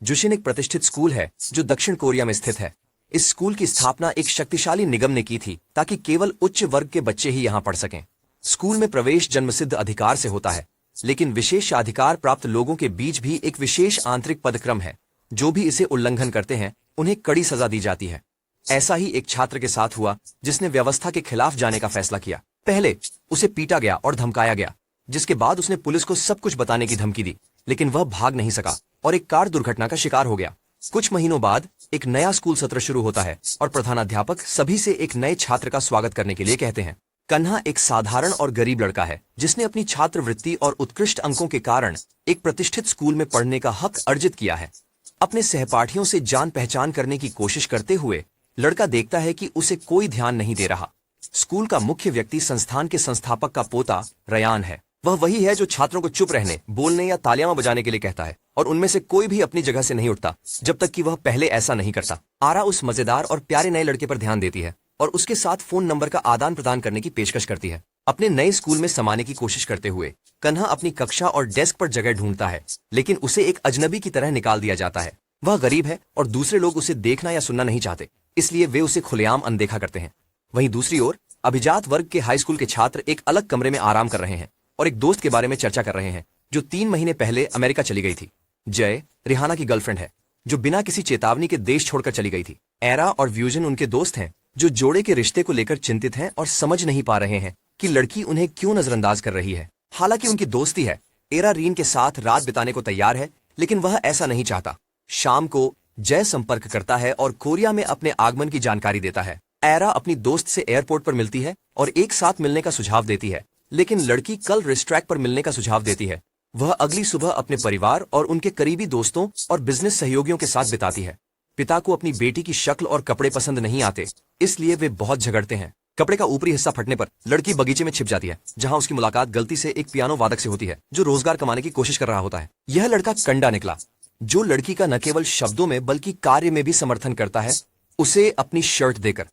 जुशिन एक प्रतिष्ठित स्कूल है जो दक्षिण कोरिया में स्थित है। इस स्कूल की स्थापना एक शक्तिशाली निगम ने की थी ताकि केवल उच्च वर्ग के बच्चे ही यहाँ पढ़ सकें। स्कूल में प्रवेश जन्मसिद्ध अधिकार से होता है, लेकिन विशेषाधिकार प्राप्त लोगों के बीच भी एक विशेष आंतरिक पदक्रम है। जो भी इसे उल्लंघन करते हैं उन्हें कड़ी सजा दी जाती है। ऐसा ही एक छात्र के साथ हुआ जिसने व्यवस्था के खिलाफ जाने का फैसला किया। पहले उसे पीटा गया और धमकाया गया, जिसके बाद उसने पुलिस को सब कुछ बताने की धमकी दी, लेकिन वह भाग नहीं सका और एक कार दुर्घटना का शिकार हो गया। कुछ महीनों बाद एक नया स्कूल सत्र शुरू होता है और प्रधानाध्यापक सभी से एक नए छात्र का स्वागत करने के लिए कहते हैं। कन्हा एक साधारण और गरीब लड़का है जिसने अपनी छात्रवृत्ति और उत्कृष्ट अंकों के कारण एक प्रतिष्ठित स्कूल में पढ़ने का हक अर्जित किया है। अपने सहपाठियों से जान पहचान करने की कोशिश करते हुए लड़का देखता है कि उसे कोई ध्यान नहीं दे रहा। स्कूल का मुख्य व्यक्ति संस्थान के संस्थापक का पोता रयान है। वह वही है जो छात्रों को चुप रहने, बोलने या तालियां बजाने के लिए कहता है, और उनमें से कोई भी अपनी जगह से नहीं उठता जब तक कि वह पहले ऐसा नहीं करता। आरा उस मजेदार और प्यारे नए लड़के पर ध्यान देती है और उसके साथ फोन नंबर का आदान प्रदान करने की पेशकश करती है। अपने नए स्कूल में समाने की कोशिश करते हुए कन्हा अपनी कक्षा और डेस्क पर जगह ढूंढता है, लेकिन उसे एक अजनबी की तरह निकाल दिया जाता है। वह गरीब है और दूसरे लोग उसे देखना या सुनना नहीं चाहते, इसलिए वे उसे खुलेआम अनदेखा करते हैं। वहीं दूसरी ओर अभिजात वर्ग के हाई स्कूल के छात्र एक अलग कमरे में आराम कर रहे हैं और एक दोस्त के बारे में चर्चा कर रहे हैं जो 3 महीने पहले अमेरिका चली गई थी। जय रिहाना की गर्लफ्रेंड है जो बिना किसी चेतावनी के देश छोड़कर चली गई थी। एरा और व्यूजन उनके दोस्त हैं जो जोड़े के रिश्ते को लेकर चिंतित हैं और समझ नहीं पा रहे हैं कि लड़की उन्हें क्यों नजरअंदाज कर रही है। हालांकि उनकी दोस्ती है। एरा रीन के साथ रात बिताने को तैयार है, लेकिन वह ऐसा नहीं चाहता। शाम को जय संपर्क करता है और कोरिया में अपने आगमन की जानकारी देता है। एरा अपनी दोस्त से एयरपोर्ट पर मिलती है और एक साथ मिलने का सुझाव देती है, लेकिन लड़की कल रेस्ट्रैक पर मिलने का सुझाव देती है। वह अगली सुबह अपने परिवार और उनके करीबी दोस्तों और बिजनेस सहयोगियों के साथ बिताती है। पिता को अपनी बेटी की शक्ल और कपड़े पसंद नहीं आते, इसलिए वे बहुत झगड़ते हैं। कपड़े का ऊपरी हिस्सा फटने पर लड़की बगीचे में छिप जाती है, जहां उसकी मुलाकात गलती से एक पियानो वादक से होती है जो रोजगार कमाने की कोशिश कर रहा होता है। यह लड़का कंडा निकला, जो लड़की का न केवल शब्दों में बल्कि कार्य में भी समर्थन करता है, उसे अपनी शर्ट देकर।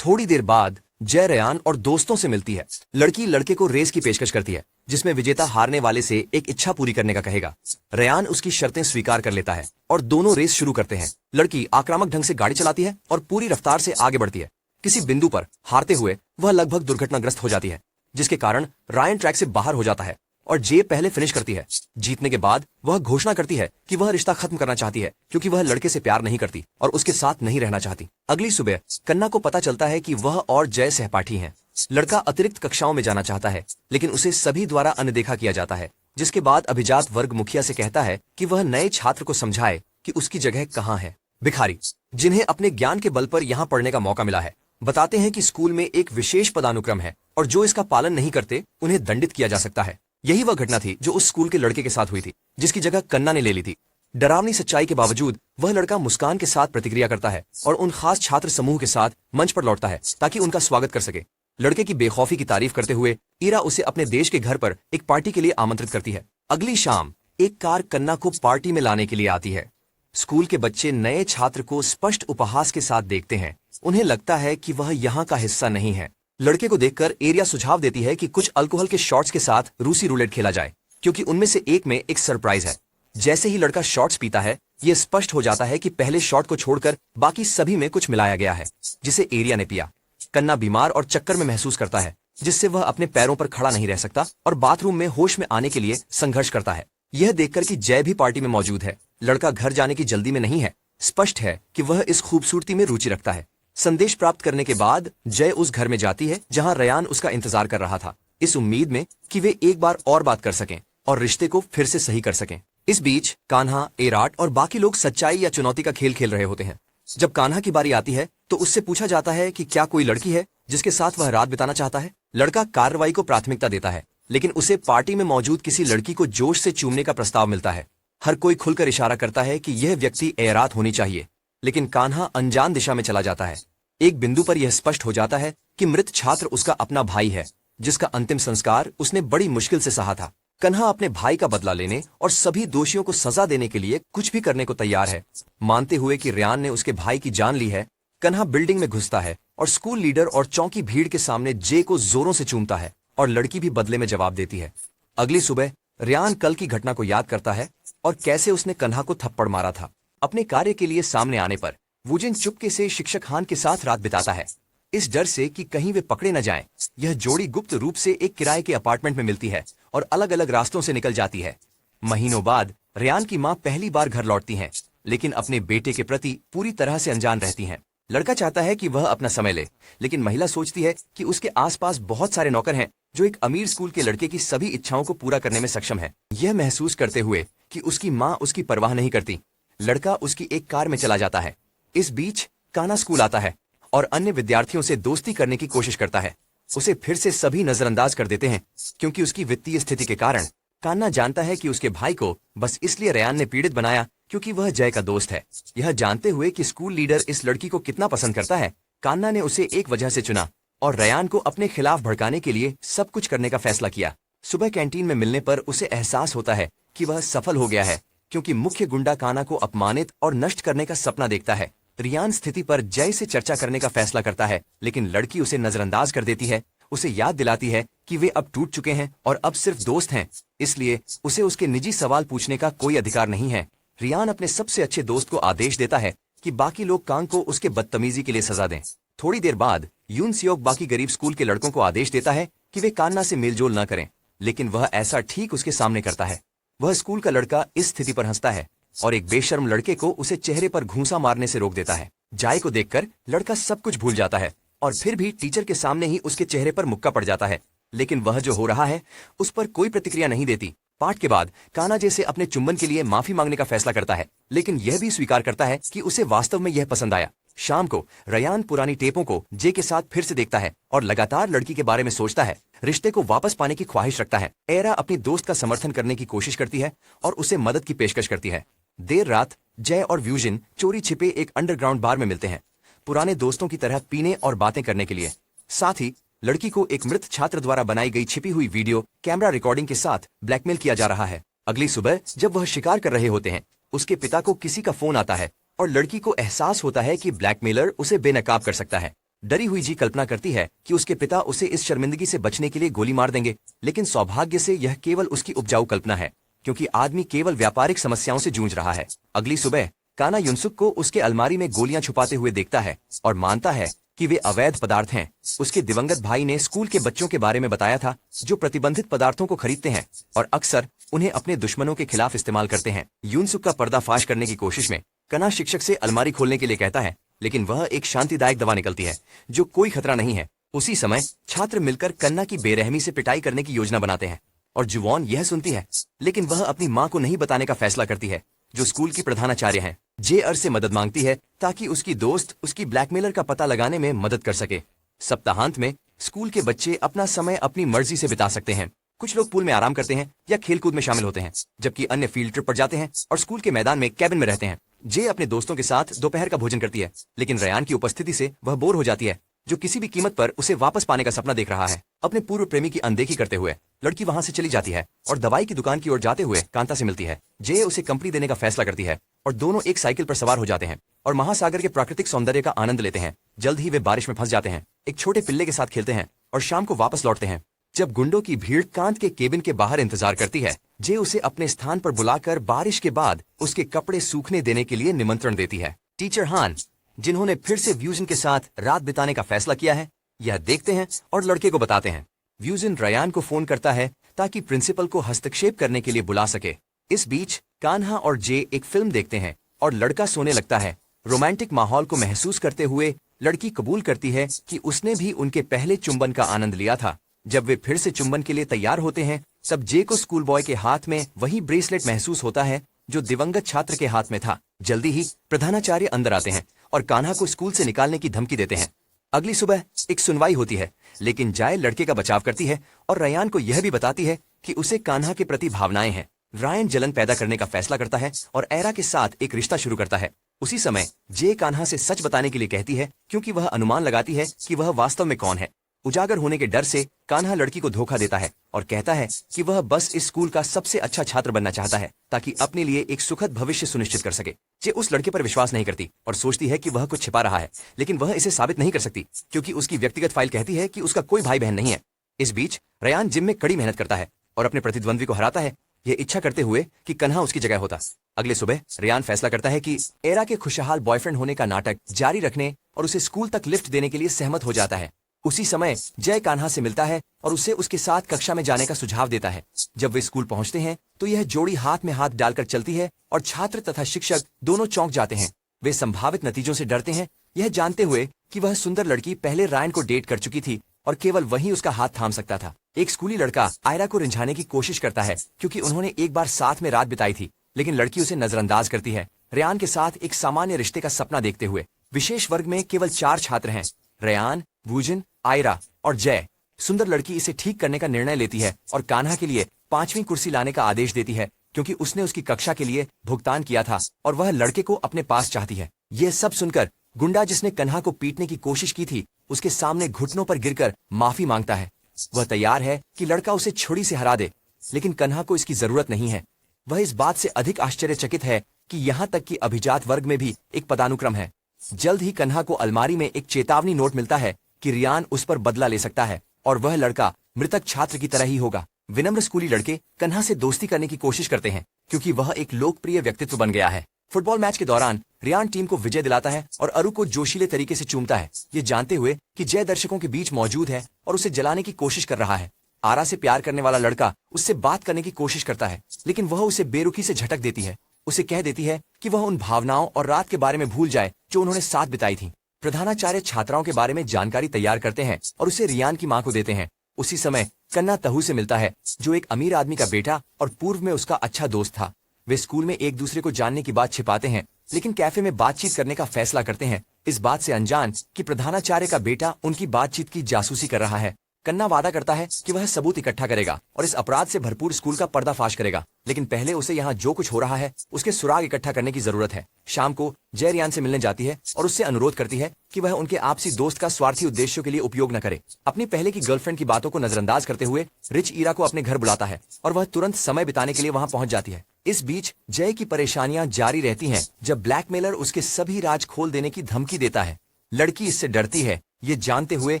थोड़ी देर बाद जय रयान और दोस्तों से मिलती है। लड़की लड़के को रेस की पेशकश करती है जिसमें विजेता हारने वाले से एक इच्छा पूरी करने का कहेगा। रयान उसकी शर्तें स्वीकार कर लेता है और दोनों रेस शुरू करते हैं। लड़की आक्रामक ढंग से गाड़ी चलाती है और पूरी रफ्तार से आगे बढ़ती है। किसी बिंदु पर हारते हुए वह लगभग दुर्घटनाग्रस्त हो जाती है, जिसके कारण रायन ट्रैक से बाहर हो जाता है और जे पहले फिनिश करती है। जीतने के बाद वह घोषणा करती है कि वह रिश्ता खत्म करना चाहती है क्योंकि वह लड़के से प्यार नहीं करती और उसके साथ नहीं रहना चाहती। अगली सुबह कन्ना को पता चलता है कि वह और जय सहपाठी हैं। लड़का अतिरिक्त कक्षाओं में जाना चाहता है, लेकिन उसे सभी द्वारा अनदेखा किया जाता है, जिसके बाद अभिजात वर्ग मुखिया से कहता है कि वह नए छात्र को समझाए कि उसकी जगह कहाँ है। भिखारी, जिन्हें अपने ज्ञान के बल पर यहाँ पढ़ने का मौका मिला है, बताते हैं कि स्कूल में एक विशेष पदानुक्रम है और जो इसका पालन नहीं करते उन्हें दंडित किया जा सकता है। यही वह घटना थी जो उस स्कूल के लड़के के साथ हुई थी, जिसकी जगह कन्ना ने ले ली थी। डरावनी सच्चाई के बावजूद वह लड़का मुस्कान के साथ प्रतिक्रिया करता है और उन खास छात्र समूह के साथ मंच पर लौटता है ताकि उनका स्वागत कर सके। लड़के की बेखौफी की तारीफ करते हुए ईरा उसे अपने देश के घर पर एक पार्टी के लिए आमंत्रित करती है। अगली शाम एक कार कन्ना को पार्टी में लाने के लिए आती है। स्कूल के बच्चे नए छात्र को स्पष्ट उपहास के साथ देखते हैं। उन्हें लगता है कि वह यहाँ का हिस्सा नहीं है। लड़के को देखकर एरिया सुझाव देती है कि कुछ अल्कोहल के शॉट्स के साथ रूसी रूलेट खेला जाए, क्योंकि उनमें से एक में एक सरप्राइज है। जैसे ही लड़का शॉट्स पीता है, यह स्पष्ट हो जाता है कि पहले शॉट को छोड़कर बाकी सभी में कुछ मिलाया गया है, जिसे एरिया ने पिया। कन्ना बीमार और चक्कर में महसूस करता है, जिससे वह अपने पैरों पर खड़ा नहीं रह सकता और बाथरूम में होश में आने के लिए संघर्ष करता है। यह देखकर कि जय भी पार्टी में मौजूद है, लड़का घर जाने की जल्दी में नहीं है। स्पष्ट है कि वह इस खूबसूरती में रुचि रखता है। संदेश प्राप्त करने के बाद जय उस घर में जाती है जहां रयान उसका इंतजार कर रहा था, इस उम्मीद में कि वे एक बार और बात कर सकें और रिश्ते को फिर से सही कर सकें। इस बीच कान्हा, एराट और बाकी लोग सच्चाई या चुनौती का खेल खेल रहे होते हैं। जब कान्हा की बारी आती है तो उससे पूछा जाता है कि क्या कोई लड़की है जिसके साथ वह रात बिताना चाहता है। लड़का कार्रवाई को प्राथमिकता देता है, लेकिन उसे पार्टी में मौजूद किसी लड़की को जोश से चूमने का प्रस्ताव मिलता है। हर कोई खुलकर इशारा करता है कि यह व्यक्ति एरात होनी चाहिए, लेकिन कान्हा अनजान दिशा में चला जाता है। एक बिंदु पर यह स्पष्ट हो जाता है कि मृत छात्र उसका अपना भाई है, जिसका अंतिम संस्कार उसने बड़ी मुश्किल से सहा था। कन्हा अपने भाई का बदला लेने और सभी दोषियों को सजा देने के लिए कुछ भी करने को तैयार है। मानते हुए कि रयान ने उसके भाई की जान ली है, कन्हा बिल्डिंग में घुसता है और स्कूल लीडर और चौकी भीड़ के सामने जे को जोरों से चूमता है और लड़की भी बदले में जवाब देती है। अगली सुबह रयान कल की घटना को याद करता है और कैसे उसने कन्हा को थप्पड़ मारा था। अपने कार्य के लिए सामने आने पर वूजिन चुपके से शिक्षक हान के साथ रात बिताता है, इस डर से कि कहीं वे पकड़े न जाएं। यह जोड़ी गुप्त रूप से एक किराए के अपार्टमेंट में मिलती है और अलग अलग रास्तों से निकल जाती है। महीनों बाद रेयान की मां पहली बार घर लौटती हैं, लेकिन अपने बेटे के प्रति पूरी तरह से अनजान रहती हैं। लड़का चाहता है कि वह अपना समय ले, लेकिन महिला सोचती है कि उसके आसपास बहुत सारे नौकर हैं जो एक अमीर स्कूल के लड़के की सभी इच्छाओं को पूरा करने में सक्षम है। यह महसूस करते हुए कि उसकी मां उसकी परवाह नहीं करती, लड़का उसकी एक कार में चला जाता है। इस बीच काना स्कूल आता है और अन्य विद्यार्थियों से दोस्ती करने की कोशिश करता है। उसे फिर से सभी नजरअंदाज कर देते हैं क्योंकि उसकी वित्तीय स्थिति के कारण। कान्ना जानता है कि उसके भाई को बस इसलिए रेयान ने पीड़ित बनाया क्योंकि वह जय का दोस्त है। यह जानते हुए कि स्कूल लीडर इस लड़की को कितना पसंद करता है, कान्ना ने उसे एक वजह से चुना और रेयान को अपने खिलाफ भड़काने के लिए सब कुछ करने का फैसला किया। सुबह कैंटीन में मिलने पर उसे एहसास होता है कि वह सफल हो गया है, क्योंकि मुख्य गुंडा कान्ना को अपमानित और नष्ट करने का सपना देखता है। रियान स्थिति पर जय से चर्चा करने का फैसला करता है, लेकिन लड़की उसे नजरअंदाज कर देती है। उसे याद दिलाती है कि वे अब टूट चुके हैं और अब सिर्फ दोस्त हैं, इसलिए उसे उसके निजी सवाल पूछने का कोई अधिकार नहीं है। रियान अपने सबसे अच्छे दोस्त को आदेश देता है कि बाकी लोग कांग को उसके बदतमीजी के लिए सजा दें। थोड़ी देर बाद यून सियोक बाकी गरीब स्कूल के लड़कों को आदेश देता है कि वे कान्ना से मेलजोल न करें, लेकिन वह ऐसा ठीक उसके सामने करता है। वह स्कूल का लड़का इस स्थिति पर हंसता है और एक बेशर्म लड़के को उसे चेहरे पर घूंसा मारने से रोक देता है। जाय को देखकर लड़का सब कुछ भूल जाता है और फिर भी टीचर के सामने ही उसके चेहरे पर मुक्का पड़ जाता है, लेकिन वह जो हो रहा है उस पर कोई प्रतिक्रिया नहीं देती। पाठ के बाद कान्ना जे से अपने चुंबन के लिए माफी मांगने का फैसला करता है, लेकिन यह भी स्वीकार करता है कि उसे वास्तव में यह पसंद आया। शाम को रेयान पुरानी टेपों को जे के साथ फिर से देखता है और लगातार लड़की के बारे में सोचता है। रिश्ते को वापस पाने की ख्वाहिश रखता है। एरा अपनी दोस्त का समर्थन करने की कोशिश करती है और उसे मदद की पेशकश करती है। देर रात जय और व्यूजिन चोरी छिपे एक अंडरग्राउंड बार में मिलते हैं, पुराने दोस्तों की तरह पीने और बातें करने के लिए। साथ ही लड़की को एक मृत छात्र द्वारा बनाई गई छिपी हुई वीडियो कैमरा रिकॉर्डिंग के साथ ब्लैकमेल किया जा रहा है। अगली सुबह जब वह शिकार कर रहे होते हैं, उसके पिता को किसी का फोन आता है और लड़की को एहसास होता है कि ब्लैकमेलर उसे बेनकाब कर सकता है। डरी हुई जी कल्पना करती है कि उसके पिता उसे इस शर्मिंदगी से बचने के लिए गोली मार देंगे, लेकिन सौभाग्य से यह केवल उसकी उपजाऊ कल्पना है, क्योंकि आदमी केवल व्यापारिक समस्याओं से जूझ रहा है। अगली सुबह कान्ना युनसुक को उसके अलमारी में गोलियां छुपाते हुए देखता है और मानता है कि वे अवैध पदार्थ हैं। उसके दिवंगत भाई ने स्कूल के बच्चों के बारे में बताया था जो प्रतिबंधित पदार्थों को खरीदते हैं और अक्सर उन्हें अपने दुश्मनों के खिलाफ इस्तेमाल करते हैं। युनसुक का पर्दाफाश करने की कोशिश में कान्ना शिक्षक से अलमारी खोलने के लिए कहता है, लेकिन वह एक शांतिदायक दवा निकलती है जो कोई खतरा नहीं है। उसी समय छात्र मिलकर कान्ना की बेरहमी से पिटाई करने की योजना बनाते हैं और जुवॉन यह सुनती है, लेकिन वह अपनी मां को नहीं बताने का फैसला करती है, जो स्कूल की प्रधानाचार्य हैं। जे से मदद मांगती है ताकि उसकी दोस्त उसकी ब्लैकमेलर का पता लगाने में मदद कर सके। सप्ताहांत में स्कूल के बच्चे अपना समय अपनी मर्जी से बिता सकते हैं। कुछ लोग पूल में आराम करते हैं या खेलकूद में शामिल होते हैं, जबकि अन्य फील्ड ट्रिप पर जाते हैं और स्कूल के मैदान में कैबिन में रहते हैं। जे अपने दोस्तों के साथ दोपहर का भोजन करती है, लेकिन रेयान की उपस्थिति से वह बोर हो जाती है, जो किसी भी कीमत पर उसे वापस पाने का सपना देख रहा है। अपने पूर्व प्रेमी की अनदेखी करते हुए लड़की वहां से चली जाती है और दवाई की दुकान की ओर जाते हुए कांता से मिलती है। जे उसे कंपनी देने का फैसला करती है और दोनों एक साइकिल पर सवार हो जाते हैं और महासागर के प्राकृतिक सौंदर्य का आनंद लेते हैं। जल्द ही वे बारिश में फंस जाते हैं, एक छोटे पिल्ले के साथ खेलते हैं और शाम को वापस लौटते हैं। जब गुंडों की भीड़ कांत के केबिन के बाहर इंतजार करती है, जे उसे अपने स्थान पर बुलाकर बारिश के बाद उसके कपड़े सूखने देने के लिए निमंत्रण देती है। टीचर हान, जिन्होंने फिर से व्यूजिन के साथ रात बिताने का फैसला किया है, यह देखते हैं और लड़के को बताते हैं। व्यूजिन रेयान को फोन करता है ताकि प्रिंसिपल को हस्तक्षेप करने के लिए बुला सके। इस बीच कान्हा और जे एक फिल्म देखते हैं और लड़का सोने लगता है। रोमांटिक माहौल को महसूस करते हुए लड़की कबूल करती है कि उसने भी उनके पहले चुंबन का आनंद लिया था। जब वे फिर से चुंबन के लिए तैयार होते हैं, तब जे को स्कूल बॉय के हाथ में वही ब्रेसलेट महसूस होता है जो दिवंगत छात्र के हाथ में था। जल्दी ही प्रधानाचार्य अंदर आते हैं और कान्हा को स्कूल से निकालने की धमकी देते हैं। अगली सुबह एक सुनवाई होती है, लेकिन जाय लड़के का बचाव करती है और रेयान को यह भी बताती है कि उसे कान्हा के प्रति भावनाएं हैं। रायन जलन पैदा करने का फैसला करता है और एरा के साथ एक रिश्ता शुरू करता है। उसी समय जे कान्हा से सच बताने के लिए कहती है, क्योंकि वह अनुमान लगाती है कि वह वास्तव में कौन है। उजागर होने के डर से कान्हा लड़की को धोखा देता है और कहता है कि वह बस इस स्कूल का सबसे अच्छा छात्र बनना चाहता है ताकि अपने लिए एक सुखद भविष्य सुनिश्चित कर सके। जे उस लड़के पर विश्वास नहीं करती और सोचती है कि वह कुछ छिपा रहा है, लेकिन वह इसे साबित नहीं कर सकती क्योंकि उसकी व्यक्तिगत फाइल कहती है कि उसका कोई भाई बहन नहीं है। इस बीच रेयान जिम में कड़ी मेहनत करता है और अपने प्रतिद्वंद्वी को हराता है, ये इच्छा करते हुए कि कन्हा उसकी जगह होता। अगले सुबह रियान फैसला करता है कि एरा के खुशहाल बॉयफ्रेंड होने का नाटक जारी रखने और उसे स्कूल तक लिफ्ट देने के लिए सहमत हो जाता है। उसी समय जय कान्हा से मिलता है और उसे उसके साथ कक्षा में जाने का सुझाव देता है। जब वे स्कूल पहुंचते हैं तो यह जोड़ी हाथ में हाथ डालकर चलती है और छात्र तथा शिक्षक दोनों चौंक जाते हैं। वे संभावित नतीजों से डरते हैं, यह जानते हुए कि वह सुंदर लड़की पहले रायन को डेट कर चुकी थी और केवल वही उसका हाथ थाम सकता था। एक स्कूली लड़का आयरा को रिझाने की कोशिश करता है क्योंकि उन्होंने एक बार साथ में रात बिताई थी, लेकिन लड़की उसे नजरअंदाज करती है। रियान के साथ एक सामान्य रिश्ते का सपना देखते हुए विशेष वर्ग में केवल 4 छात्र हैं, रियान, वूजन, आयरा और जय। सुंदर लड़की इसे ठीक करने का निर्णय लेती है और कान्हा के लिए 5वीं कुर्सी लाने का आदेश देती है क्योंकि उसने उसकी कक्षा के लिए भुगतान किया था और वह लड़के को अपने पास चाहती है। यह सब सुनकर गुंडा जिसने कन्हा को पीटने की कोशिश की थी उसके सामने घुटनों पर गिरकर माफी मांगता है। वह तैयार है कि लड़का उसे छुरी से हरा दे, लेकिन कन्हा को इसकी जरूरत नहीं है। वह इस बात से अधिक आश्चर्यचकित है कि यहाँ तक कि अभिजात वर्ग में भी एक पदानुक्रम है। जल्द ही कन्हा को अलमारी में एक चेतावनी नोट मिलता है कि रियान उस पर बदला ले सकता है और वह लड़का मृतक छात्र की तरह ही होगा। विनम्र स्कूली लड़के कन्हा से दोस्ती करने की कोशिश करते हैं क्योंकि वह एक लोकप्रिय व्यक्तित्व बन गया है। फुटबॉल मैच के दौरान रियान टीम को विजय दिलाता है और अरु को जोशीले तरीके से चूमता है, ये जानते हुए कि जय दर्शकों के बीच मौजूद है और उसे जलाने की कोशिश कर रहा है। आरा से प्यार करने वाला लड़का उससे बात करने की कोशिश करता है, लेकिन वह उसे बेरुखी से झटक देती है। उसे कह देती है कि वह उन भावनाओं और रात के बारे में भूल जाए जो उन्होंने साथ बिताई थी। प्रधानाचार्य छात्राओं के बारे में जानकारी तैयार करते हैं और उसे रियान की मां को देते हैं। उसी समय कन्ना तहु से मिलता है जो एक अमीर आदमी का बेटा और पूर्व में उसका अच्छा दोस्त था। वे स्कूल में एक दूसरे को जानने की बात छिपाते हैं, लेकिन कैफे में बातचीत करने का फैसला करते हैं, इस बात से अनजान कि प्रधानाचार्य का बेटा उनकी बातचीत की जासूसी कर रहा है। कन्ना वादा करता है कि वह सबूत इकट्ठा करेगा और इस अपराध से भरपूर स्कूल का पर्दाफाश करेगा, लेकिन पहले उसे यहाँ जो कुछ हो रहा है उसके सुराग इकट्ठा करने की जरूरत है। शाम को जय रियान से मिलने जाती है और उससे अनुरोध करती है कि वह उनके आपसी दोस्त का स्वार्थी उद्देश्यों के लिए उपयोग न करे। अपनी पहले की गर्लफ्रेंड की बातों को नजरअंदाज करते हुए रिच ईरा को अपने घर बुलाता है और वह तुरंत समय बिताने के लिए वहाँ पहुँच जाती है। इस बीच जय की परेशानियां जारी रहती हैं जब ब्लैकमेलर उसके सभी राज खोल देने की धमकी देता है। लड़की इससे डरती है, ये जानते हुए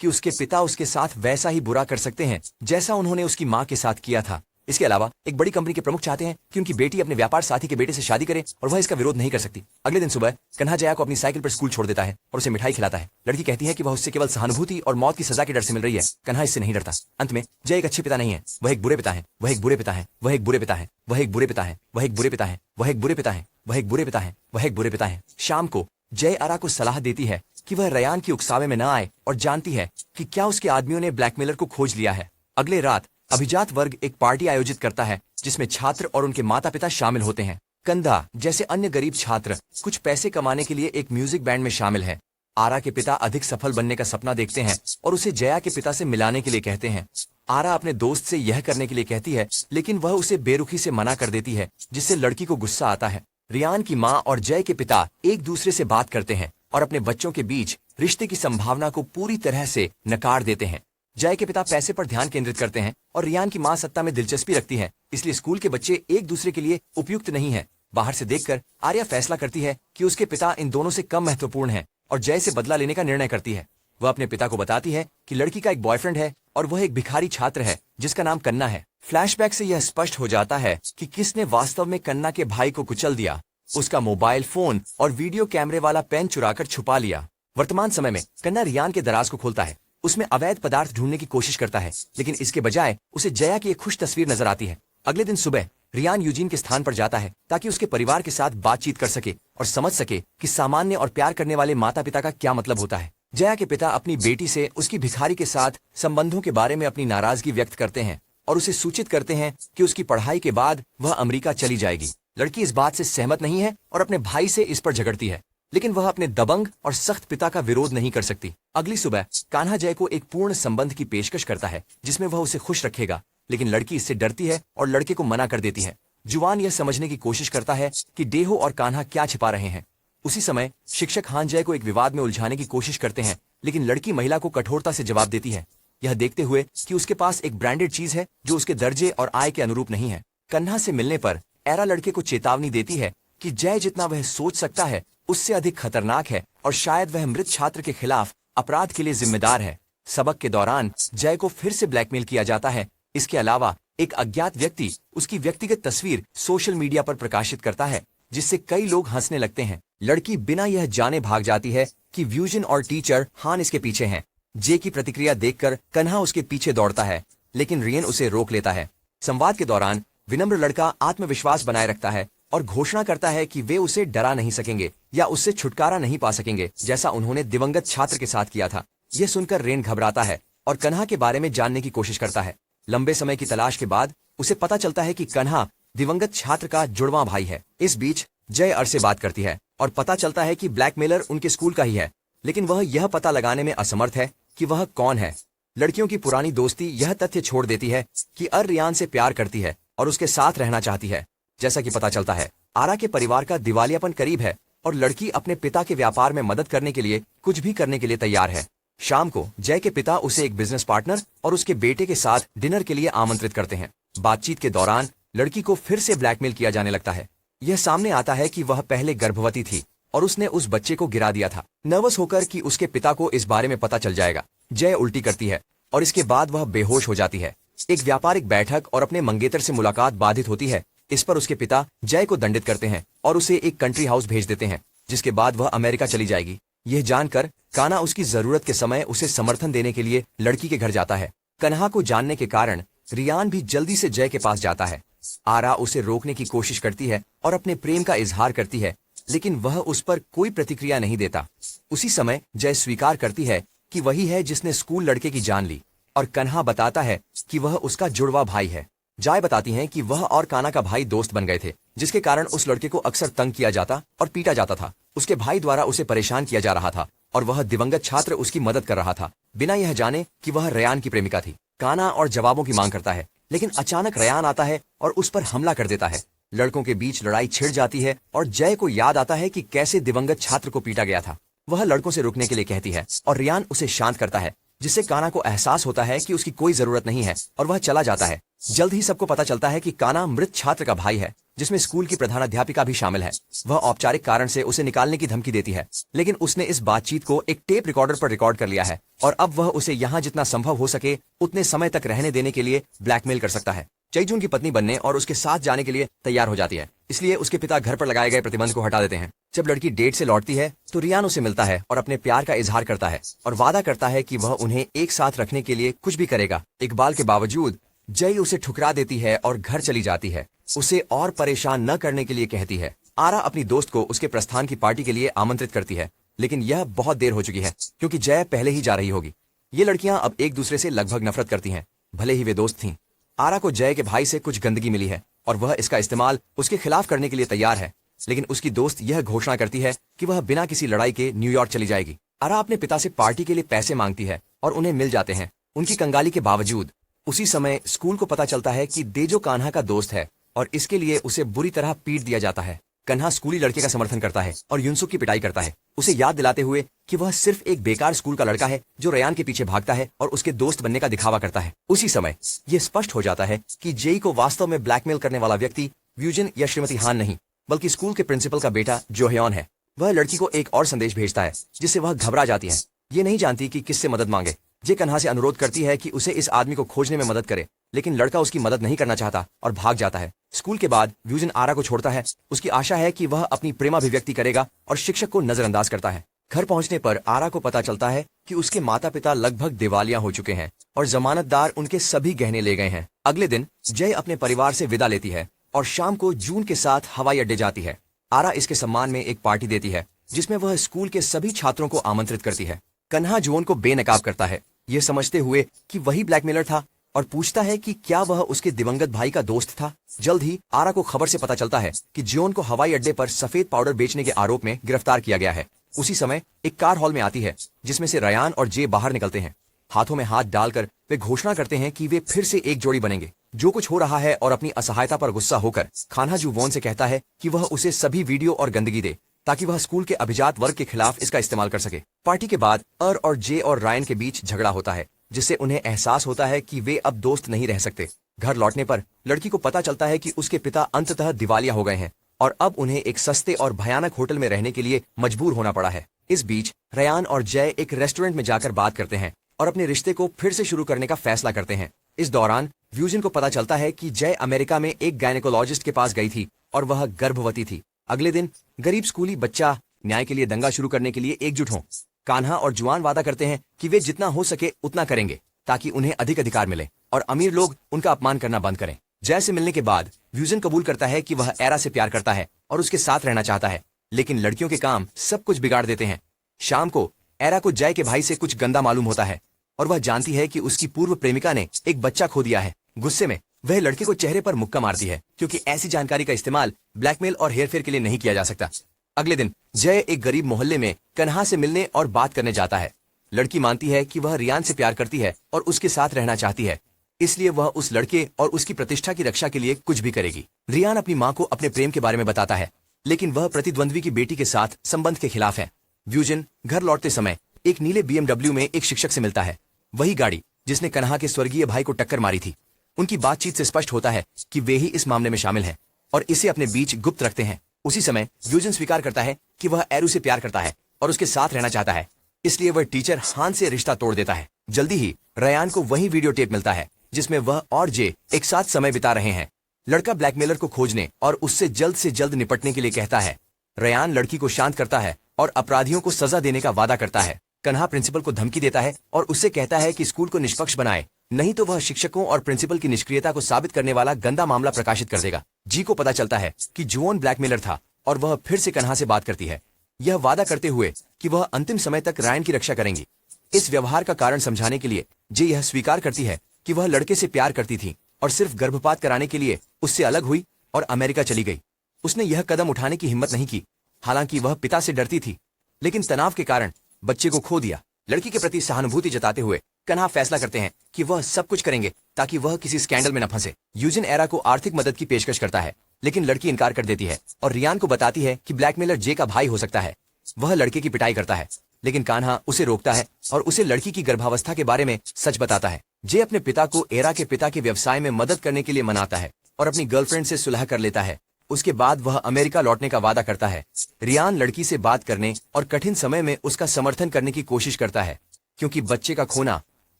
कि उसके पिता उसके साथ वैसा ही बुरा कर सकते हैं जैसा उन्होंने उसकी मां के साथ किया था। इसके अलावा एक बड़ी कंपनी के प्रमुख चाहते हैं कि उनकी बेटी अपने व्यापार साथी के बेटे से शादी करे और वह इसका विरोध नहीं कर सकती। अगले दिन सुबह कन्हा जया को अपनी साइकिल पर स्कूल छोड़ देता है और उसे मिठाई खिलाता है। लड़की कहती है कि वह उससे केवल सहानुभूति और मौत की सजा के डर से मिल रही है। कन्हा इससे नहीं डरता। अंत में जय एक अच्छे पिता नहीं है, वह एक बुरे पिता है, वह एक बुरे पिता है, वह एक बुरे पिता है, वह एक बुरे पिता है, वह एक बुरे पिता है, वह एक बुरे पिता है, वह एक बुरे पिता है, वह एक बुरे पिता है। शाम को जय आरा को सलाह देती है कि वह रयान की उकसावे में न आए और जानती है कि क्या उसके आदमियों ने ब्लैकमेलर को खोज लिया है। अगले रात अभिजात वर्ग एक पार्टी आयोजित करता है जिसमें छात्र और उनके माता पिता शामिल होते हैं। कंधा जैसे अन्य गरीब छात्र कुछ पैसे कमाने के लिए एक म्यूजिक बैंड में शामिल है। आरा के पिता अधिक सफल बनने का सपना देखते हैं और उसे जया के पिता से मिलाने के लिए कहते हैं। आरा अपने दोस्त से यह करने के लिए कहती है, लेकिन वह उसे बेरुखी से मना कर देती है, जिससे लड़की को गुस्सा आता है। रियान की मां और जय के पिता एक दूसरे से बात करते हैं और अपने बच्चों के बीच रिश्ते की संभावना को पूरी तरह से नकार देते हैं। जय के पिता पैसे पर ध्यान केंद्रित करते हैं और रियान की मां सत्ता में दिलचस्पी रखती है, इसलिए स्कूल के बच्चे एक दूसरे के लिए उपयुक्त नहीं है। बाहर से देखकर आर्या फैसला करती है कि उसके पिता इन दोनों से कम महत्वपूर्ण हैं और जय से बदला लेने का निर्णय करती है। वह अपने पिता को बताती है कि लड़की का एक बॉयफ्रेंड है और वह एक भिखारी छात्र है जिसका नाम कन्ना है। फ्लैशबैक से यह स्पष्ट हो जाता है कि किसने वास्तव में कन्ना के भाई को कुचल दिया, उसका मोबाइल फोन और वीडियो कैमरे वाला पेन चुराकर छुपा लिया। वर्तमान समय में कन्ना रियान के दराज को खोलता है, उसमें अवैध पदार्थ ढूंढने की कोशिश करता है, लेकिन इसके बजाय उसे जया की एक खुश तस्वीर नजर आती है। अगले दिन सुबह रियान यूजीन के स्थान पर जाता है ताकि उसके परिवार के साथ बातचीत कर सके और समझ सके कि सामान्य और प्यार करने वाले माता पिता का क्या मतलब होता है। जया के पिता अपनी बेटी से उसकी भिखारी के साथ संबंधों के बारे में अपनी नाराजगी व्यक्त करते हैं और उसे सूचित करते हैं कि उसकी पढ़ाई के बाद वह अमेरिका चली जाएगी। लड़की इस बात से सहमत नहीं है और अपने भाई से इस पर झगड़ती है, लेकिन वह अपने दबंग और सख्त पिता का विरोध नहीं कर सकती। अगली सुबह कान्हा जय को एक पूर्ण संबंध की पेशकश करता है जिसमें वह उसे खुश रखेगा, लेकिन लड़की इससे डरती है और लड़के को मना कर देती है। जुआन यह समझने की कोशिश करता है कि डेहो और कान्हा क्या छिपा रहे हैं। उसी समय शिक्षक हान जय को एक विवाद में उलझाने की कोशिश करते हैं, लेकिन लड़की महिला को कठोरता से जवाब देती है, यह देखते हुए कि उसके पास एक ब्रांडेड चीज है जो उसके दर्जे और आय के अनुरूप नहीं है। कन्हा से मिलने पर एरा लड़के को चेतावनी देती है कि जय जितना वह सोच सकता है उससे अधिक खतरनाक है और शायद वह मृत छात्र के खिलाफ अपराध के लिए जिम्मेदार है। सबक के दौरान जय को फिर से ब्लैकमेल किया जाता है। इसके अलावा एक अज्ञात व्यक्ति उसकी व्यक्तिगत तस्वीर सोशल मीडिया पर प्रकाशित करता है, जिससे कई लोग हंसने लगते हैं। लड़की बिना यह जाने भाग जाती है कि व्यूजन और टीचर हान इसके पीछे हैं। जे की प्रतिक्रिया देखकर कन्हा उसके पीछे दौड़ता है, लेकिन रियन उसे रोक लेता है। संवाद के दौरान विनम्र लड़का आत्मविश्वास बनाए रखता है और घोषणा करता है कि वे उसे डरा नहीं सकेंगे या उससे छुटकारा नहीं पा सकेंगे, जैसा उन्होंने दिवंगत छात्र के साथ किया था। यह सुनकर रेन घबराता है और कन्हा के बारे में जानने की कोशिश करता है। लंबे समय की तलाश के बाद उसे पता चलता है कि कन्हा दिवंगत छात्र का जुड़वां भाई है। इस बीच जय अर से बात करती है और पता चलता है कि ब्लैकमेलर उनके स्कूल का ही है, लेकिन वह यह पता लगाने में असमर्थ है कि वह कौन है। लड़कियों की पुरानी दोस्ती यह तथ्य छोड़ देती है कि अर रियान से प्यार करती है और उसके साथ रहना चाहती है। जैसा कि पता चलता है, आरा के परिवार का दिवालियापन करीब है और लड़की अपने पिता के व्यापार में मदद करने के लिए कुछ भी करने के लिए तैयार है। शाम को जय के पिता उसे एक बिजनेस पार्टनर और उसके बेटे के साथ डिनर के लिए आमंत्रित करते हैं। बातचीत के दौरान लड़की को फिर से ब्लैकमेल किया जाने लगता है। यह सामने आता है कि वह पहले गर्भवती थी और उसने उस बच्चे को गिरा दिया था। नर्वस होकर कि उसके पिता को इस बारे में पता चल जाएगा, जय उल्टी करती है और इसके बाद वह बेहोश हो जाती है। एक व्यापारिक बैठक और अपने मंगेतर से मुलाकात बाधित होती है। इस पर उसके पिता जय को दंडित करते हैं और उसे एक कंट्री हाउस भेज देते हैं, जिसके बाद वह अमेरिका चली जाएगी। यह जानकर काना उसकी जरूरत के समय उसे समर्थन देने के लिए लड़की के घर जाता है। कन्हा को जानने के कारण रियान भी जल्दी से जय के पास जाता है। आरा उसे रोकने की कोशिश करती है और अपने प्रेम का इजहार करती है, लेकिन वह उस पर कोई प्रतिक्रिया नहीं देता। उसी समय जय स्वीकार करती है कि वही है जिसने स्कूल लड़के की जान ली और कन्हा बताता है कि वह उसका जुड़वा भाई है। जय बताती हैं कि वह और काना का भाई दोस्त बन गए थे, जिसके कारण उस लड़के को अक्सर तंग किया जाता और पीटा जाता था। उसके भाई द्वारा उसे परेशान किया जा रहा था और वह दिवंगत छात्र उसकी मदद कर रहा था, बिना यह जाने कि वह रेयान की प्रेमिका थी। काना और जवाबों की मांग करता है, लेकिन अचानक रेयान आता है और उस पर हमला कर देता है। लड़कों के बीच लड़ाई छिड़ जाती है और जय को याद आता है कि कैसे दिवंगत छात्र को पीटा गया था। वह लड़कों से रुकने के लिए कहती है और रियान उसे शांत करता है, जिससे काना को एहसास होता है कि उसकी कोई जरूरत नहीं है और वह चला जाता है। जल्द ही सबको पता चलता है कि काना मृत छात्र का भाई है, जिसमें स्कूल की प्रधानाध्यापिका भी शामिल है। वह औपचारिक कारण से उसे निकालने की धमकी देती है, लेकिन उसने इस बातचीत को एक टेप रिकॉर्डर पर रिकॉर्ड कर लिया है और अब वह उसे यहाँ जितना संभव हो सके उतने समय तक रहने देने के लिए ब्लैकमेल कर सकता है। चैजून की पत्नी बनने और उसके साथ जाने के लिए तैयार हो जाती है, इसलिए उसके पिता घर पर लगाए गए प्रतिबंध को हटा देते हैं। जब लड़की डेट से लौटती है तो रियान उसे मिलता है और अपने प्यार का इजहार करता है और वादा करता है कि वह उन्हें एक साथ रखने के लिए कुछ भी करेगा। इकबाल के बावजूद जय उसे ठुकरा देती है और घर चली जाती है। उसे और परेशान न करने के लिए कहती है। आरा अपनी दोस्त को उसके प्रस्थान की पार्टी के लिए आमंत्रित करती है, लेकिन यह बहुत देर हो चुकी है क्योंकि जय पहले ही जा रही होगी। ये लड़कियां अब एक दूसरे से लगभग नफरत करती हैं, भले ही वे दोस्त थीं। आरा को जय के भाई से कुछ गंदगी मिली है और वह इसका इस्तेमाल उसके खिलाफ करने के लिए तैयार है, लेकिन उसकी दोस्त यह घोषणा करती है कि वह बिना किसी लड़ाई के न्यूयॉर्क चली जाएगी। आरा अपने पिता से पार्टी के लिए पैसे मांगती है और उन्हें मिल जाते हैं, उनकी कंगाली के बावजूद। उसी समय स्कूल को पता चलता है कि देजो कान्हा का दोस्त है और इसके लिए उसे बुरी तरह पीट दिया जाता है। कन्हा स्कूली लड़के का समर्थन करता है और युनसुक की पिटाई करता है, उसे याद दिलाते हुए कि वह सिर्फ एक बेकार स्कूल का लड़का है जो रेयान के पीछे भागता है और उसके दोस्त बनने का दिखावा करता है। उसी समय यह स्पष्ट हो जाता है कि जेई को वास्तव में ब्लैकमेल करने वाला व्यक्ति व्यूजन या श्रीमती हान नहीं, बल्कि स्कूल के प्रिंसिपल का बेटा जोहयोन है। वह लड़की को एक और संदेश भेजता है, जिससे वह घबरा जाती है। ये नहीं जानती कि किससे मदद मांगे। जे कन्हा से अनुरोध करती है कि उसे इस आदमी को खोजने में मदद करे, लेकिन लड़का उसकी मदद नहीं करना चाहता और भाग जाता है। स्कूल के बाद व्यूजन आरा को छोड़ता है। उसकी आशा है कि वह अपनी प्रेमाभिव्यक्ति करेगा और शिक्षक को नजरअंदाज करता है। घर पहुंचने पर आरा को पता चलता है कि उसके माता पिता लगभग दिवालिया हो चुके हैं और जमानतदार उनके सभी गहने ले गए हैं। अगले दिन जय अपने परिवार से विदा लेती है और शाम को जून के साथ हवाई अड्डे जाती है। आरा इसके सम्मान में एक पार्टी देती है, जिसमें वह स्कूल के सभी छात्रों को आमंत्रित करती है। कन्हा जोन को बेनकाब करता है, ये समझते हुए कि वही ब्लैकमेलर था, और पूछता है कि क्या वह उसके दिवंगत भाई का दोस्त था। जल्द ही आरा को खबर से पता चलता है कि जियोन को हवाई अड्डे पर सफेद पाउडर बेचने के आरोप में गिरफ्तार किया गया है। उसी समय एक कार हॉल में आती है, जिसमें से रयान और जे बाहर निकलते हैं। हाथों में हाथ डालकर वे घोषणा करते हैं कि वे फिर से एक जोड़ी बनेंगे। जो कुछ हो रहा है और अपनी असहायता पर गुस्सा होकर खाना जू वॉन से कहता है कि वह उसे सभी वीडियो और गंदगी दे, ताकि वह स्कूल के अभिजात वर्ग के खिलाफ इसका इस्तेमाल कर सके। पार्टी के बाद और जे और रायन के बीच झगड़ा होता है, जिससे उन्हें एहसास होता है कि वे अब दोस्त नहीं रह सकते। घर लौटने पर लड़की को पता चलता है कि उसके पिता अंततः दिवालिया हो गए हैं और अब उन्हें एक सस्ते और भयानक होटल में रहने के लिए मजबूर होना पड़ा है। इस बीच रयान और जय एक रेस्टोरेंट में जाकर बात करते हैं और अपने रिश्ते को फिर से शुरू करने का फैसला करते हैं। इस दौरान व्यूजन को पता चलता है कि जय अमेरिका में एक गायनेकोलॉजिस्ट के पास गई थी और वह गर्भवती थी। अगले दिन गरीब स्कूली बच्चा न्याय के लिए दंगा शुरू करने के लिए एकजुट हों। कान्हा और जुआन वादा करते हैं कि वे जितना हो सके उतना करेंगे ताकि उन्हें अधिक अधिकार मिले और अमीर लोग उनका अपमान करना बंद करें। जय से मिलने के बाद व्यूजन कबूल करता है कि वह एरा से प्यार करता है और उसके साथ रहना चाहता है, लेकिन लड़कियों के काम सब कुछ बिगाड़ देते हैं। शाम को एरा को जय के भाई से कुछ गंदा मालूम होता है और वह जानती है कि उसकी पूर्व प्रेमिका ने एक बच्चा खो दिया है। गुस्से में वह लड़के को चेहरे पर मुक्का मारती है क्योंकि ऐसी जानकारी का इस्तेमाल ब्लैकमेल और हेरफेर के लिए नहीं किया जा सकता। अगले दिन जय एक गरीब मोहल्ले में कन्हा से मिलने और बात करने जाता है। लड़की मानती है कि वह रियान से प्यार करती है और उसके साथ रहना चाहती है, इसलिए वह उस लड़के और उसकी प्रतिष्ठा की रक्षा के लिए कुछ भी करेगी। रियान अपनी माँ को अपने प्रेम के बारे में बताता है, लेकिन वह प्रतिद्वंद्वी की बेटी के साथ संबंध के खिलाफ है। व्यूजन घर लौटते समय एक नीले BMW में एक शिक्षक से मिलता है, वही गाड़ी जिसने कन्हा के स्वर्गीय भाई को टक्कर मारी थी। उनकी बातचीत से स्पष्ट होता है कि वे ही इस मामले में शामिल हैं और इसे अपने बीच गुप्त रखते हैं। उसी समय व्यूजन स्वीकार करता है कि वह एरू से प्यार करता है और उसके साथ रहना चाहता है, इसलिए वह टीचर हान से रिश्ता तोड़ देता है। जल्दी ही रयान को वही वीडियो टेप मिलता है जिसमें वह और जे एक साथ समय बिता रहे हैं। लड़का ब्लैकमेलर को खोजने और उससे जल्द निपटने के लिए कहता है। रयान लड़की को शांत करता है और अपराधियों को सजा देने का वादा करता है। कन्हा प्रिंसिपल को धमकी देता है और उससे कहता है कि स्कूल को निष्पक्ष बनाए, नहीं तो वह शिक्षकों और प्रिंसिपल की निष्क्रियता को साबित करने वाला गंदा मामला प्रकाशित कर देगा। जी को पता चलता है कि जुओन ब्लैकमेलर था और वह फिर से कन्हा से बात करती है, यह वादा करते हुए कि वह अंतिम समय तक रायन की रक्षा करेंगी। इस व्यवहार का कारण समझाने के लिए जे यह स्वीकार करती है कि वह लड़के से प्यार करती थी और सिर्फ गर्भपात कराने के लिए उससे अलग हुई और अमेरिका चली गई। उसने यह कदम उठाने की हिम्मत नहीं की, हालांकि वह पिता से डरती थी, लेकिन तनाव के कारण बच्चे को खो दिया। लड़की के प्रति सहानुभूति जताते हुए कन्हा फैसला करते हैं कि वह सब कुछ करेंगे ताकि वह किसी स्कैंडल में न फंसे। यूजिन एरा को आर्थिक मदद की पेशकश करता है, लेकिन लड़की इनकार कर देती है और रियान को बताती है कि ब्लैकमेलर जे का भाई हो सकता है। वह लड़के की पिटाई करता है, लेकिन कान्हा उसे रोकता है और उसे लड़की की गर्भावस्था के बारे में सच बताता है। जे अपने पिता को एरा के पिता के व्यवसाय में मदद करने के लिए मनाता है और अपनी गर्लफ्रेंड से सुलह कर लेता है। उसके बाद वह अमेरिका लौटने का वादा करता है। रियान लड़की से बात करने और कठिन समय में उसका समर्थन करने की कोशिश करता है, क्योंकि बच्चे का खोना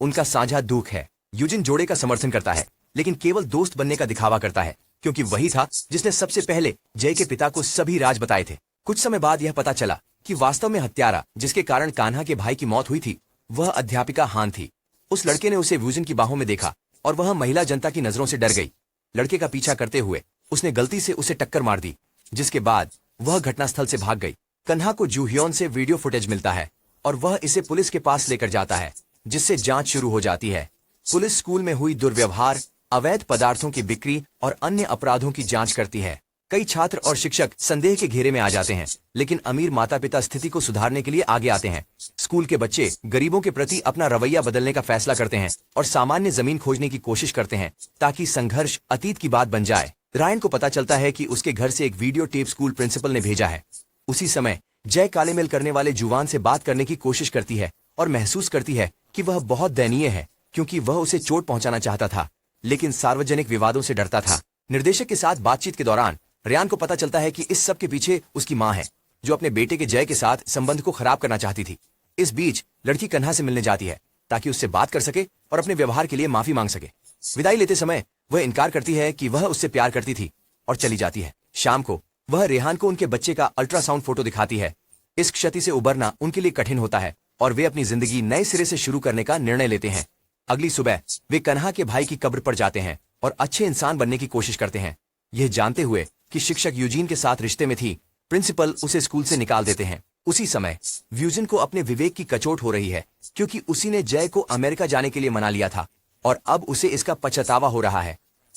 उनका साझा दुख है। यूजिन जोड़े का समर्थन करता है, लेकिन केवल दोस्त बनने का दिखावा करता है, क्योंकि वही था जिसने सबसे पहले जय के पिता को सभी राज बताए थे। कुछ समय बाद यह पता चला कि वास्तव में हत्यारा जिसके कारण कान्हा के भाई की मौत हुई थी वह अध्यापिका हान थी। उस लड़के ने उसे व्यूजन की बाहों में देखा और वह महिला जनता की नजरों से डर गई। लड़के का पीछा करते हुए उसने गलती से उसे टक्कर मार दी, जिसके बाद वह घटनास्थल से भाग गई। कन्हा को जूहियोन से वीडियो फुटेज मिलता है और वह इसे पुलिस के पास लेकर जाता है, जिससे जांच शुरू हो जाती है। पुलिस स्कूल में हुई दुर्व्यवहार, अवैध पदार्थों की बिक्री और अन्य अपराधों की जांच करती है। कई छात्र और शिक्षक संदेह के घेरे में आ जाते हैं, लेकिन अमीर माता पिता स्थिति को सुधारने के लिए आगे आते हैं। स्कूल के बच्चे गरीबों के प्रति अपना रवैया बदलने का फैसला करते हैं और सामान्य जमीन खोजने की कोशिश करते हैं ताकि संघर्ष अतीत की बात बन जाए। रायन को पता चलता है कि उसके घर से एक वीडियो टेप स्कूल प्रिंसिपल ने भेजा है। उसी समय जय काले मेल करने वाले जुवान से बात करने की कोशिश करती है और महसूस करती है कि वह बहुत दयनीय है, क्योंकि वह उसे चोट पहुंचाना चाहता था, लेकिन सार्वजनिक विवादों से डरता था। निर्देशक के साथ बातचीत के दौरान रियान को पता चलता है कि इस सब के पीछे उसकी मां है, जो अपने बेटे के जय के साथ संबंध को खराब करना चाहती थी। इस बीच लड़की कन्हा से मिलने जाती है ताकि उससे बात कर सके और अपने व्यवहार के लिए माफी मांग सके। विदाई लेते समय वह इनकार करती है कि वह उससे प्यार करती थी और चली जाती है। शाम को वह रेहान को उनके बच्चे का अल्ट्रासाउंड फोटो दिखाती है। इस क्षति से उबरना उनके लिए कठिन होता है और वे अपनी जिंदगी नए सिरे से शुरू करने का निर्णय लेते हैं। अगली सुबह वे कन्हा के भाई की कब्र पर जाते हैं और अच्छे इंसान बनने की कोशिश करते हैं। यह जानते हुए कि शिक्षक यूजीन के साथ रिश्ते में थी, प्रिंसिपल उसे स्कूल से निकाल देते हैं। उसी समय व्यूजन को अपने विवेक की कचोट हो रही है, क्योंकि उसी ने जय को अमेरिका जाने के लिए मना लिया था और अब उसे इसका पछतावा हो रहा है।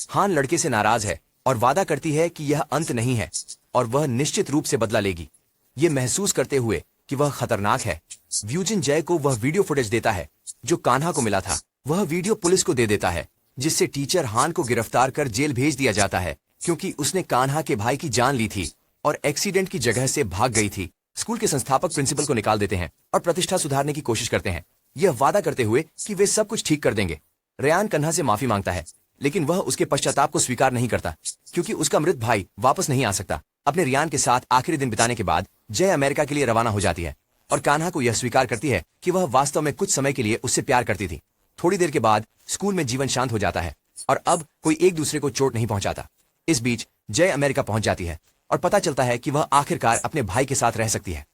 हान लड़के से नाराज है और वादा करती है कि यह अंत नहीं है और वह निश्चित रूप से बदला लेगी। ये महसूस करते हुए कि वह खतरनाक है, व्यूजन जय को वह वीडियो फुटेज देता है जो कान्हा को मिला था। वह वीडियो पुलिस को दे देता है, जिससे टीचर हान को गिरफ्तार कर जेल भेज दिया जाता है, क्योंकि उसने कान्हा के भाई की जान ली थी और एक्सीडेंट की जगह से भाग गई थी। स्कूल के संस्थापक प्रिंसिपल को निकाल देते हैं और प्रतिष्ठा सुधारने की कोशिश करते हैं, यह वादा करते हुए कि वे सब कुछ ठीक कर देंगे। रेयान कन्हा से माफी मांगता है, लेकिन वह उसके पश्चाताप को स्वीकार नहीं करता, क्योंकि उसका मृत भाई वापस नहीं आ सकता। अपने रियान के साथ आखिरी दिन बिताने के बाद जय अमेरिका के लिए रवाना हो जाती है और कान्हा को यह स्वीकार करती है कि वह वास्तव में कुछ समय के लिए उससे प्यार करती थी। थोड़ी देर के बाद स्कूल में जीवन शांत हो जाता है और अब कोई एक दूसरे को चोट नहीं पहुंचाता। इस बीच जय अमेरिका पहुंच जाती है और पता चलता है कि वह आखिरकार अपने भाई के साथ रह सकती है।